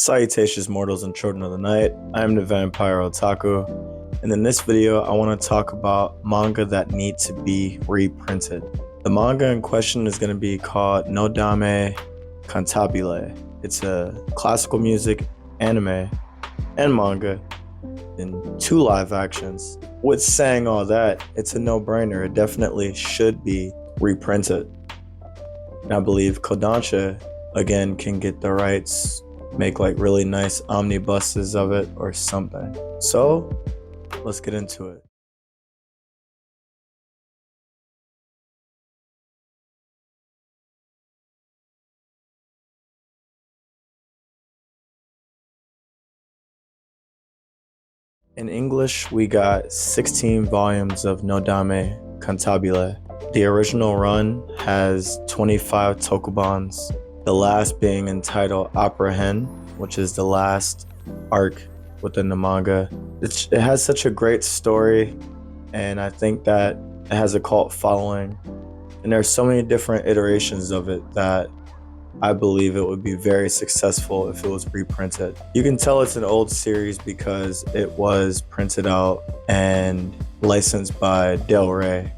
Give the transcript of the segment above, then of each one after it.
Salutations mortals and children of the night, I am the Vampire Otaku, and in this video I want to talk about manga that need to be reprinted. The manga in question is going to be called Nodame Cantabile. It's a classical music anime and manga in 2 live actions. With saying all that, it's a no-brainer. It definitely should be reprinted. And I believe Kodansha again can get the rights, make like really nice omnibuses of it or something. So let's get into it. In English, we got 16 volumes of Nodame Cantabile. The original run has 25 tokubans, the last being entitled Opera Hen, which is the last arc within the manga. It has such a great story, and I think that it has a cult following. And there's so many different iterations of it that I believe it would be very successful if it was reprinted. You can tell it's an old series because it was printed out and licensed by Del Rey.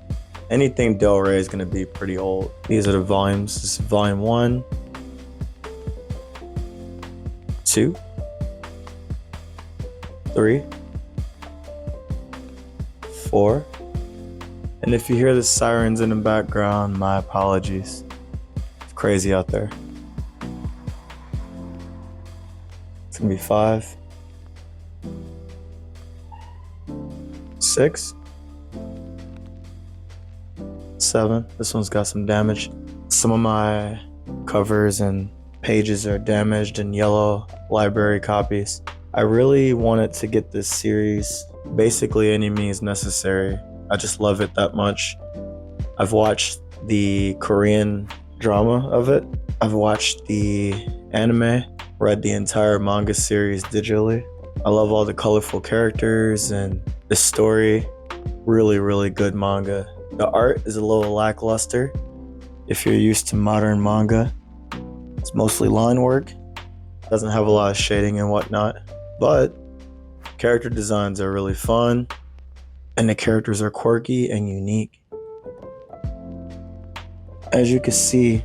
Anything Del Rey is going to be pretty old. These are the volumes. This is volume 1, 2, 3, 4. And if you hear the sirens in the background, my apologies. It's crazy out there. It's gonna be 5, 6, 7. This one's got some damage. Some of my covers and pages are damaged in yellow library copies. I really wanted to get this series basically any means necessary. I just love it that much. I've watched the Korean drama of it. I've watched the anime, read the entire manga series digitally. I love all the colorful characters and the story. Really, really good manga. The art is a little lackluster. If you're used to modern manga, it's mostly line work. Doesn't have a lot of shading and whatnot, but character designs are really fun and the characters are quirky and unique. As you can see,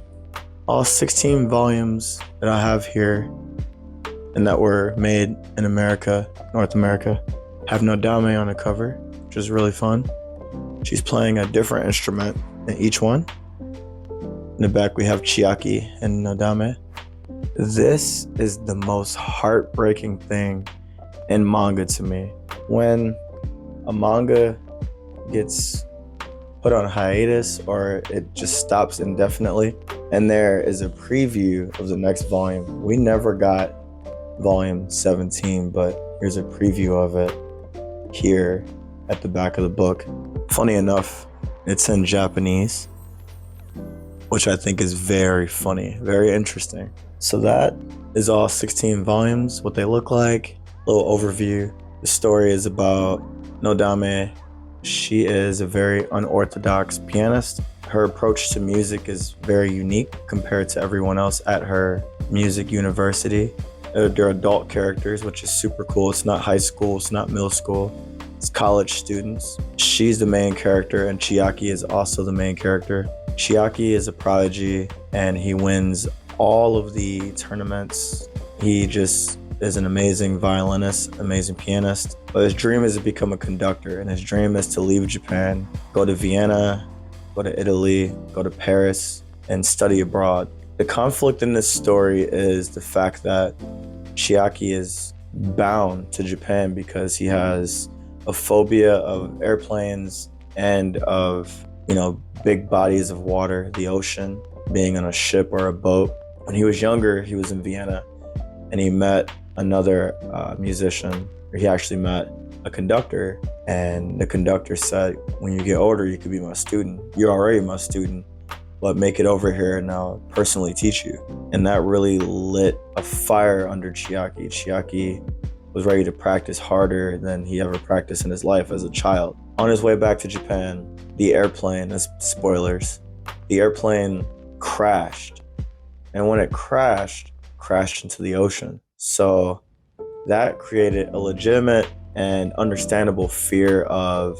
all 16 volumes that I have here and that were made in America, North America, have Nodame on the cover, which is really fun. She's playing a different instrument in each one. In the back we have Chiaki and Nodame. This is the most heartbreaking thing in manga to me. When a manga gets put on hiatus or it just stops indefinitely, and there is a preview of the next volume. We never got volume 17, but here's a preview of it here at the back of the book. Funny enough, it's in Japanese, which I think is very funny, very interesting. So that is all 16 volumes, what they look like, a little overview. The story is about Nodame. She is a very unorthodox pianist. Her approach to music is very unique compared to everyone else at her music university. They're adult characters, which is super cool. It's not high school, it's not middle school, it's college students. She's the main character and Chiaki is also the main character. Chiaki is a prodigy and he wins all of the tournaments. He just is an amazing violinist, amazing pianist. But his dream is to become a conductor, and his dream is to leave Japan, go to Vienna, go to Italy, go to Paris, and study abroad. The conflict in this story is the fact that Chiaki is bound to Japan because he has a phobia of airplanes and of, big bodies of water, the ocean, being on a ship or a boat. When he was younger, he was in Vienna and he met another musician. He actually met a conductor, and the conductor said, when you get older, you could be my student. You're already my student, but make it over here and I'll personally teach you. And that really lit a fire under Chiaki. Chiaki was ready to practice harder than he ever practiced in his life as a child. On his way back to Japan, the airplane, that's spoilers, the airplane crashed. And when it crashed into the ocean. So that created a legitimate and understandable fear of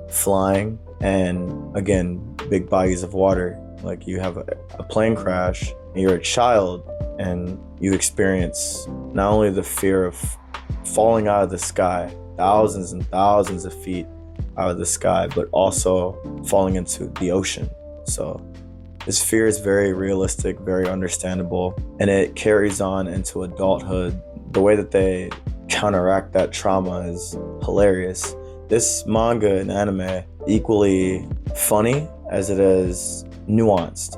flying and, again, big bodies of water. Like, you have a plane crash and you're a child, and you experience not only the fear of falling out of the sky thousands and thousands of feet out of the sky, but also falling into the ocean. So this fear is very realistic, very understandable, and it carries on into adulthood. The way that they counteract that trauma is hilarious. This manga and anime equally funny as it is nuanced.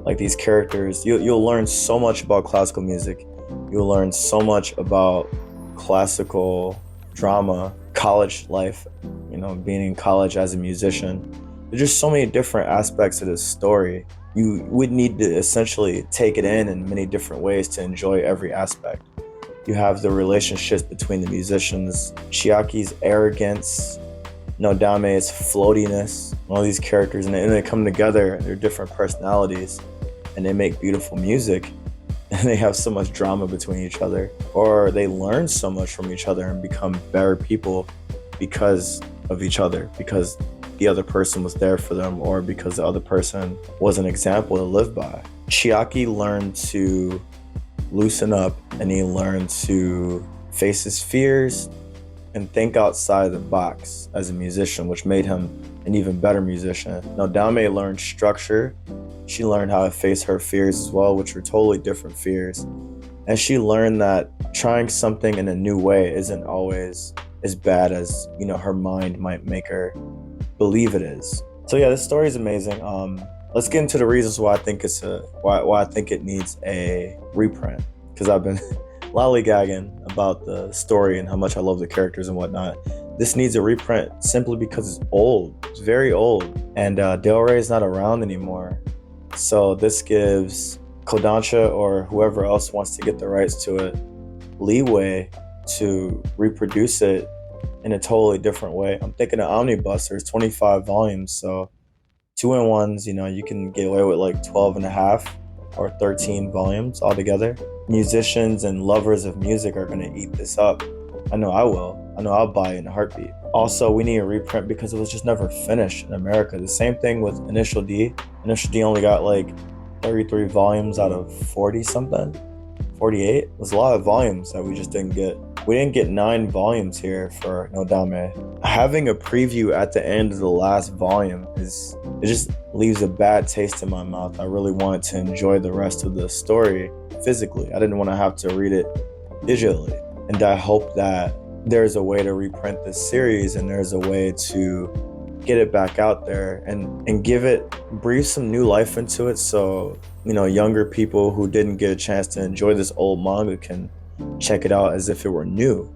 Like, these characters, you'll learn so much about classical music. You'll learn so much about classical drama, college life, being in college as a musician. There's just so many different aspects of this story. You would need to essentially take it in many different ways to enjoy every aspect. You have the relationships between the musicians, Chiaki's arrogance, Nodame's floatiness, all these characters, and they come together, they're different personalities, and they make beautiful music, and they have so much drama between each other, or they learn so much from each other and become better people because of each other, because the other person was there for them, or because the other person was an example to live by. Chiaki learned to loosen up, and he learned to face his fears and think outside the box as a musician, which made him an even better musician. Nodame learned structure. She learned how to face her fears as well, which were totally different fears. And she learned that trying something in a new way isn't always as bad as, her mind might make her believe it is. So yeah, this story is amazing. Let's get into the reasons why I think why I think it needs a reprint, because I've been lollygagging about the story and how much I love the characters and whatnot. This needs a reprint simply because it's old. It's very old, and Del Rey is not around anymore. So this gives Kodansha or whoever else wants to get the rights to it leeway to reproduce it in a totally different way. I'm thinking of Omnibus. There's 25 volumes, so 2-in-1s, you can get away with like 12 and a half or 13 volumes altogether. Musicians and lovers of music are going to eat this up. I know I will. I know I'll buy it in a heartbeat. Also, we need a reprint because it was just never finished in America. The same thing with Initial D. Initial D only got like 33 volumes out of 40 something. 48. It was a lot of volumes that we just didn't get. We didn't get 9 volumes here for Nodame. Having a preview at the end of the last volume it just leaves a bad taste in my mouth. I really wanted to enjoy the rest of the story physically. I didn't want to have to read it digitally. And I hope that there's a way to reprint this series, and there's a way to get it back out there and breathe some new life into it, so younger people who didn't get a chance to enjoy this old manga can check it out as if it were new.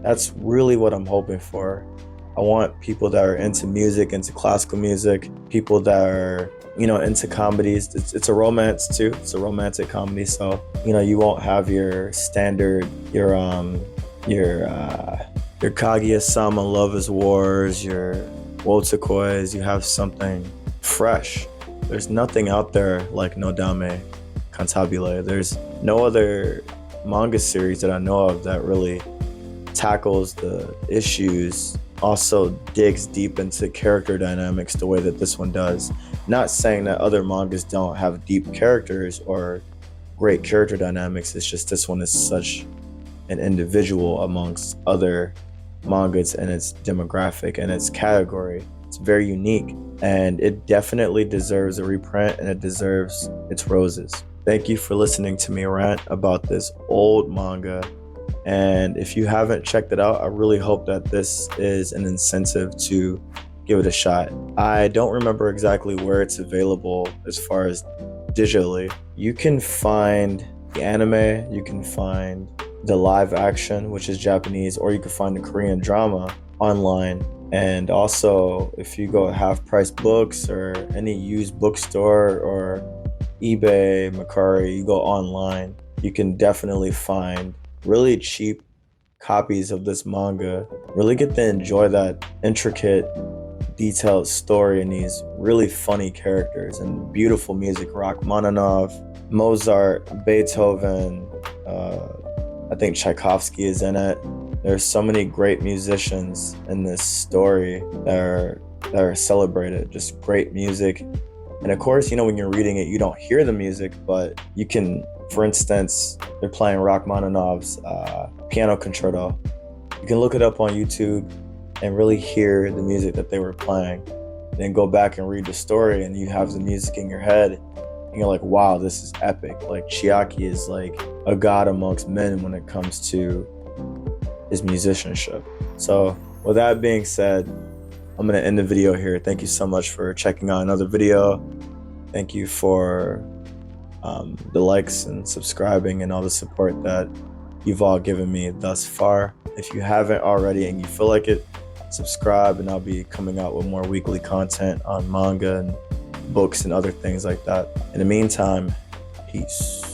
That's really what I'm hoping for. I want people that are into music, into classical music, people that are into comedies. It's a romance too. It's a romantic comedy, so you won't have your standard your Kaguya-sama Love is Wars, your Wotakois. You have something fresh. There's nothing out there like Nodame Cantabile. There's no other manga series that I know of that really tackles the issues, also digs deep into character dynamics the way that this one does. Not saying that other mangas don't have deep characters or great character dynamics, it's just this one is such an individual amongst other mangas in its demographic and its category. It's very unique, and it definitely deserves a reprint, and it deserves its roses. Thank you for listening to me rant about this old manga. And if you haven't checked it out, I really hope that this is an incentive to give it a shot. I don't remember exactly where it's available as far as digitally. You can find the anime, you can find the live action, which is Japanese, or you can find the Korean drama online. And also, if you go Half Price Books or any used bookstore or eBay, Mercari, you go online, you can definitely find really cheap copies of this manga. Really get to enjoy that intricate, detailed story and these really funny characters and beautiful music. Rachmaninoff, Mozart, Beethoven, I think Tchaikovsky is in it. There's so many great musicians in this story that are celebrated. Just great music. And of course, when you're reading it, you don't hear the music, but you can, for instance, they're playing Rachmaninoff's piano concerto. You can look it up on YouTube and really hear the music that they were playing. Then go back and read the story, and you have the music in your head. And you're like, wow, this is epic. Like, Chiaki is like a god amongst men when it comes to his musicianship. So with that being said, I'm going to end the video here. Thank you so much for checking out another video. Thank you for the likes and subscribing and all the support that you've all given me thus far. If you haven't already and you feel like it, subscribe, and I'll be coming out with more weekly content on manga and books and other things like that. In the meantime, peace.